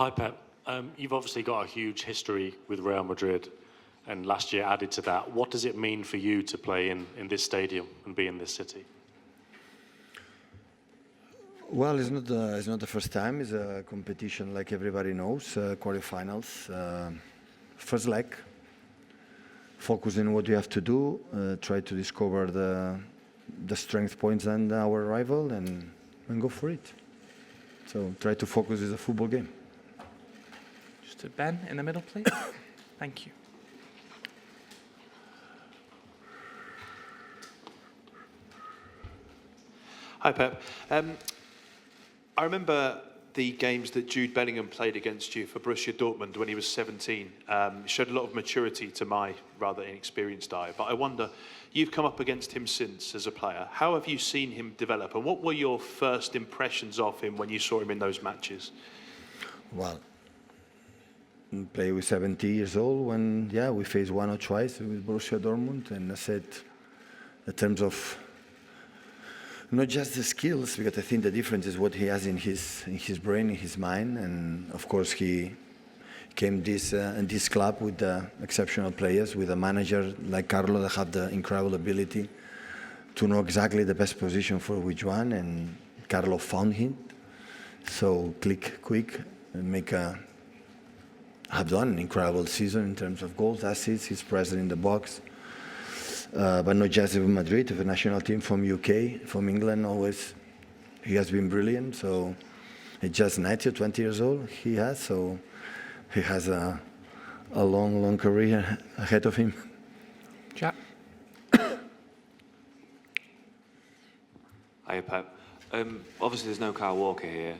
Hi, Pep. You've obviously got a huge history with Real Madrid, and last year added to that. What does it mean for you to play in this stadium and be in this city? Well, it's not the first time. It's a competition, like everybody knows, quarterfinals. First leg, focus on what you have to do, try to discover the strength points and our rival, and go for it. So try to focus. It's a football game. Just to Ben in the middle, please. Thank you. Hi, Pep. I remember the games that Jude Bellingham played against you for Borussia Dortmund when he was 17. Showed a lot of maturity to my rather inexperienced eye. But I wonder, you've come up against him since as a player. How have you seen him develop? And what were your first impressions of him when you saw him in those matches? Well, play with 70 years old when, we faced one or twice with Borussia Dortmund. And I said, in terms of not just the skills, because I think the difference is what he has in his brain, in his mind, and of course he came in this club with exceptional players, with a manager like Carlo that have the incredible ability to know exactly the best position for which one, and Carlo found him. So click quick and have done an incredible season in terms of goals, assists. He's present in the box. But not just in Madrid, the national team from UK, from England, always. He has been brilliant. So it's just 20 years old he has. So he has a long career ahead of him. Jack. Hiya, Pep. Obviously, there's no Kyle Walker here.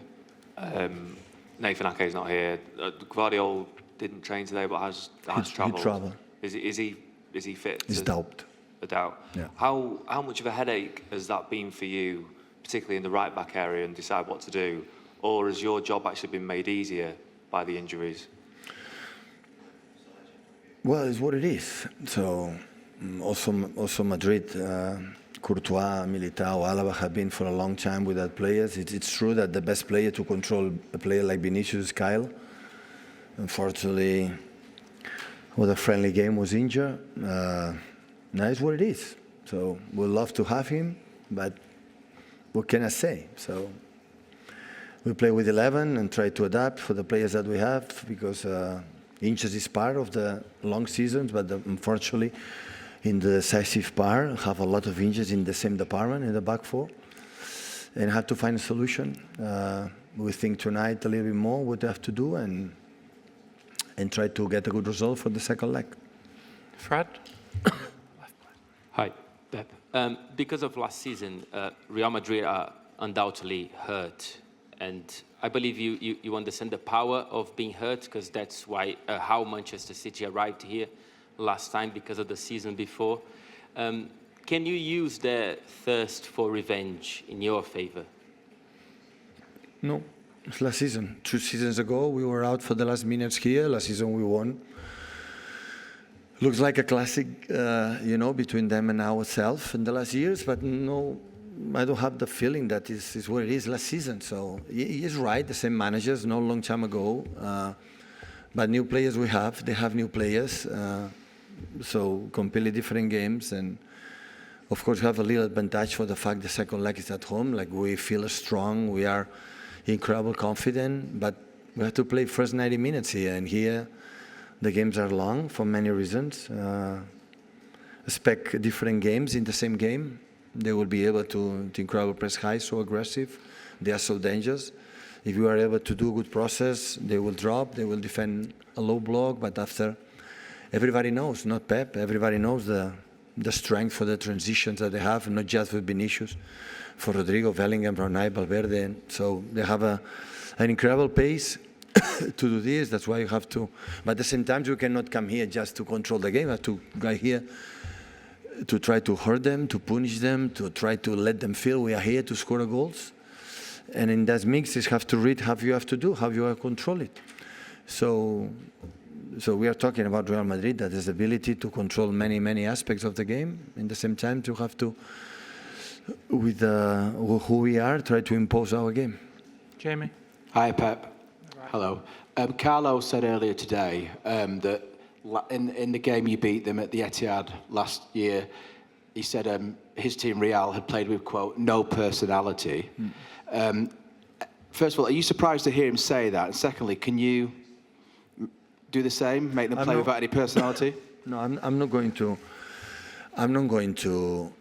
Nathan Ake's not here. Guardiola didn't train today, but has travelled. He travelled. Is he fit? He's doubt. A doubt. Yeah. How much of a headache has that been for you, particularly in the right back area, and decide what to do, or has your job actually been made easier by the injuries? Well, it's what it is. So also Madrid, Courtois, Militao, Alaba have been for a long time without players. It's true that the best player to control a player like Vinicius is Kyle. Unfortunately, with a friendly game was injured. Now it's what it is. So we'd love to have him, but what can I say? So we play with 11 and try to adapt for the players that we have, because injuries is part of the long seasons, but unfortunately in the decisive part have a lot of injuries in the same department, in the back four, and have to find a solution. We think tonight a little bit more what they have to do and try to get a good result for the second leg. Fred. Hi, Pep. Because of last season, Real Madrid are undoubtedly hurt, and I believe you understand the power of being hurt, because that's why how Manchester City arrived here last time, because of the season before. Can you use their thirst for revenge in your favor? No, it's last season. 2 seasons ago, we were out for the last minutes here. Last season, we won. Looks like a classic, between them and ourselves in the last years, but no, I don't have the feeling that is what it is last season. So he is right, the same managers, not a long time ago, but new players they have new players, so completely different games, and of course we have a little advantage for the fact the second leg is at home, like we feel strong, we are incredibly confident, but we have to play first 90 minutes here, and here the games are long for many reasons. Expect different games in the same game. They will be able to incredible press high, so aggressive. They are so dangerous. If you are able to do a good process, they will drop, they will defend a low block, but after, everybody knows, not Pep, everybody knows the strength for the transitions that they have, not just with Vinicius, for Rodrigo, Bellingham, Ronaldo, Valverde. So they have an incredible pace to do this. That's why you have to. But at the same time, you cannot come here just to control the game. You have to go here to try to hurt them, to punish them, to try to let them feel we are here to score goals. And in that mix, you have to read how you have to do, how you have to control it. So we are talking about Real Madrid that has the ability to control many aspects of the game. In the same time, to have to, with who we are, try to impose our game. Jamie. Hi, Pep. Hello. Carlo said earlier today that in the game you beat them at the Etihad last year, he said his team Real had played with, quote, no personality. First of all, are you surprised to hear him say that? And secondly, can you do the same, make them play without any personality? No, I'm not going to. I'm not going to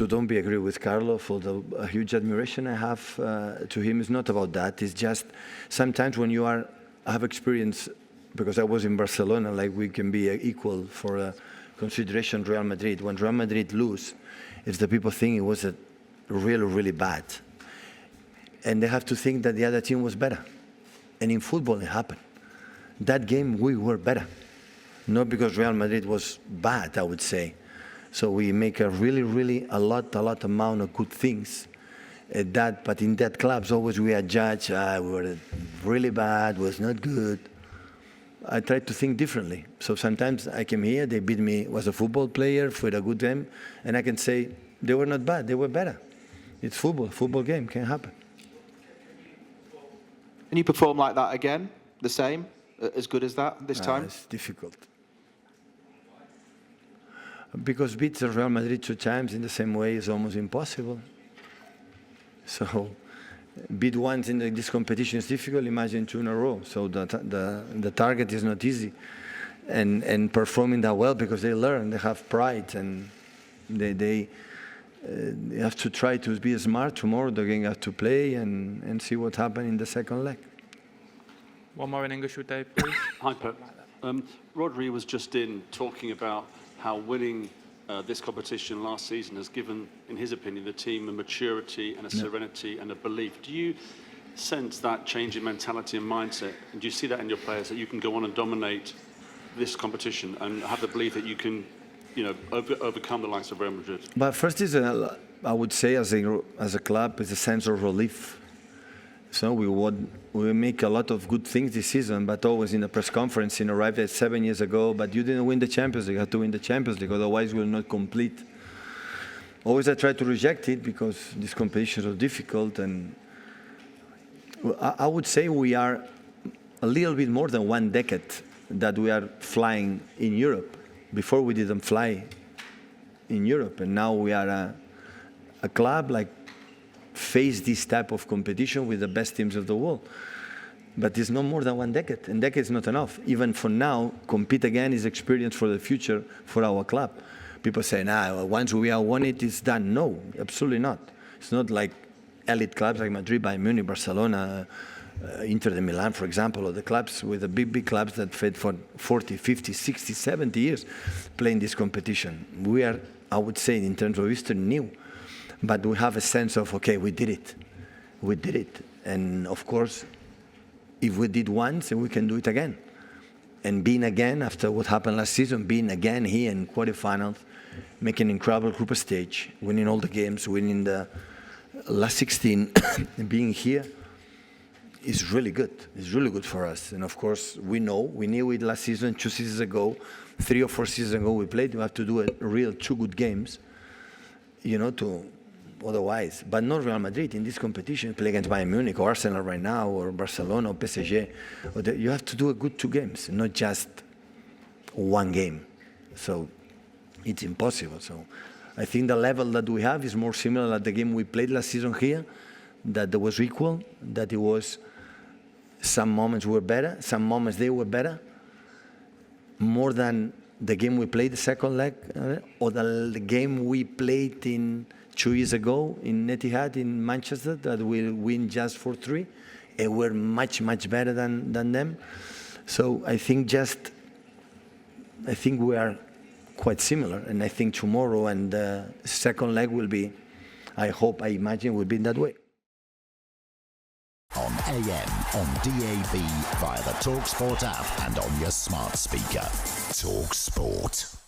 don't be agree with Carlo for the huge admiration I have to him. It's not about that. It's just sometimes when you are, I have experience because I was in Barcelona. Like we can be equal for consideration. Real Madrid. When Real Madrid lose, it's the people think it was really, really bad, and they have to think that the other team was better. And in football, it happened. That game we were better, not because Real Madrid was bad, I would say. So we make a lot amount of good things at that, but in that clubs always we are judged, we were really bad, was not good. I try to think differently. So sometimes I came here, they beat me, was a football player for a good game, and I can say they were not bad, they were better. It's football game, can happen. Can you perform like that again, the same, as good as that this time? It's difficult. Because beat Real Madrid 2 times in the same way is almost impossible. So beat once in this competition is difficult, imagine 2 in a row. So the target is not easy. And performing that well because they learn, they have pride, and they have to try to be smart tomorrow. They're going to have to play and see what happens in the second leg. One more in English, Dave, please. Hi, Pep. Rodri was just in talking about how winning this competition last season has given, in his opinion, the team a maturity and a serenity and a belief. Do you sense that change in mentality and mindset? And do you see that in your players, that you can go on and dominate this competition and have the belief that you can, overcome the likes of Real Madrid? But first is, I would say, as a club, is a sense of relief. So we make a lot of good things this season, but always in the press conference, arrived at 7 years ago, but you didn't win the Champions League. You have to win the Champions League, otherwise we'll not complete. Always I try to reject it because these competitions are difficult, and I would say we are a little bit more than 1 decade that we are flying in Europe. Before we didn't fly in Europe, and now we are a club like face this type of competition with the best teams of the world. But it's no more than 1 decade, and decade is not enough. Even for now, compete again is experience for the future for our club. People say, once we have won it, it's done. No, absolutely not. It's not like elite clubs like Madrid, Bayern Munich, Barcelona, Inter de Milan, for example, or the clubs with the big clubs that fed for 40, 50, 60, 70 years playing this competition. We are, I would say, in terms of history, new. But we have a sense of, okay, we did it. We did it. And of course, if we did once, we can do it again. And being again, after what happened last season, being again here in quarterfinals, making an incredible group stage, winning all the games, winning the last 16, and being here is really good. It's really good for us. And of course, we knew it last season, 2 seasons ago, 3 or 4 seasons ago we played. We have to do a real 2 good games, to otherwise. But not Real Madrid in this competition. Play against Bayern Munich or Arsenal right now, or Barcelona or PSG. You have to do a good 2 games, not just 1 game. So it's impossible. So I think the level that we have is more similar to the game we played last season here, that there was equal, that it was some moments were better, some moments they were better, more than the game we played the second leg, or the game we played in 2 years ago in Etihad in Manchester, that we win just 4-3. And we're much better than them. So I think we are quite similar, and I think tomorrow and the second leg will be, I imagine will be in that way. On AM, on DAB, via the talkSPORT app and on your smart speaker. talkSPORT.